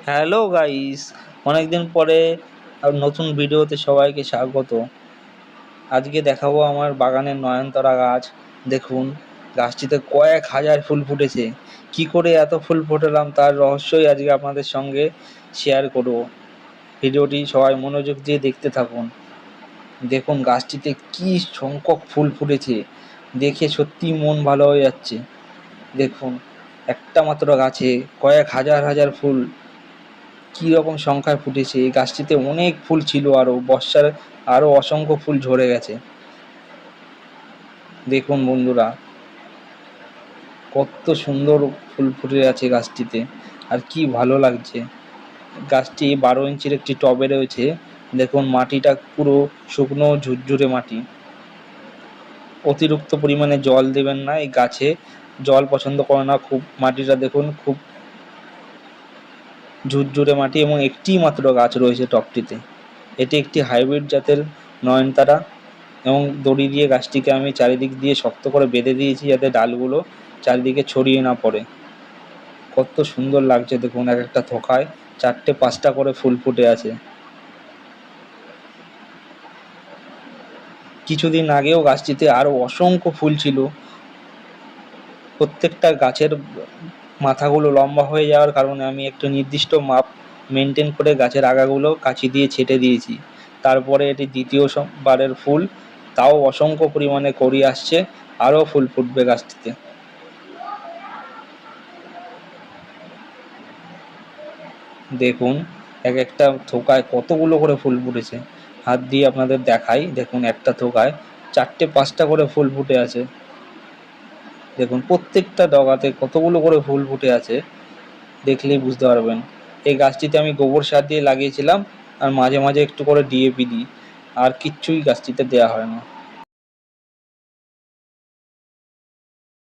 Hello guys, অনেকদিন পরে আর নতুন ভিডিওতে সবাইকে স্বাগত। আজকে দেখাবো আমার বাগানের নয়নতারা গাছ। দেখুন, গাছটিতে কয়েক হাজার ফুল ফুটেছে। কি করে এত ফুল ফোটালাম তার রহস্যই আজকে আপনাদের সঙ্গে শেয়ার করব। ভিডিওটি সবাই মনোযোগ দিয়ে দেখতে থাকুন। দেখুন গাছটিতে কি সংখ্যক ফুল ফুটেছে, দেখে সত্যি মন ভালো হয়ে যাচ্ছে। দেখুন, একটা মাত্র গাছে কয়েক হাজার হাজার ফুল কি রকম সংখ্যায় ফুটেছে। এই গাছটিতে অনেক ফুল ছিল, আরও বর্ষার আরও অসংখ্য ফুল ঝরে গেছে। দেখুন বন্ধুরা, কত সুন্দর ফুল ফুটে আছে গাছটিতে, আর কি ভালো লাগছে। গাছটি 12 ইঞ্চির একটি টবে রয়েছে। দেখুন মাটিটা পুরো শুকনো ঝুরঝুরে মাটি। অতিরিক্ত পরিমাণে জল দেবেন না, এই গাছে জল পছন্দ করে না খুব। মাটিটা দেখুন খুব ঝুরঝুরে মাটি, এবং একটিই মাত্র গাছ রয়েছে টবটিতে। এটি একটি হাইব্রিড জাতের নয়নতারা, এবং দড়ি দিয়ে গাছটিকে আমি চারিদিক দিয়ে শক্ত করে বেঁধে দিয়েছি যাতে ডালগুলো চারিদিকে ছড়িয়ে না পড়ে। কত সুন্দর লাগছে দেখুন, এক একটা থোকায় 4টে 5টা করে ফুল ফুটে আছে। কিছুদিন আগেও গাছটিতে আরও অসংখ্য ফুল ছিল। প্রত্যেকটা গাছের মাথাগুলো লম্বা হয়ে যাওয়ার কারণে আমি একটা নির্দিষ্ট মাপ মেনটেন করে গাছের আগাগুলো কাঁচি দিয়ে ছেঁটে দিয়েছি। তারপরে এটি দ্বিতীয় বারের ফুল, তাও অসংখ্য পরিমাণে কড়ি আসছে। আরও ফুল ফুটবে গাছটিতে। দেখুন এক একটা থোকায় কতগুলো করে ফুল ফুটেছে। হাত দিয়ে আপনাদের দেখাই, দেখুন একটা থোকায় 4টে 5টা করে ফুল ফুটে আছে। দেখুন প্রত্যেকটা ডগাতে কতগুলো করে ফুল ফুটে আছে, দেখলেই বুঝতে পারবেন। এই গাছটিতে আমি গোবর সার দিয়ে লাগিয়েছিলাম, আর মাঝে মাঝে একটু করে ডিএপি দিই। আর কিচ্ছুই গাছটিতে দেওয়া হয় না।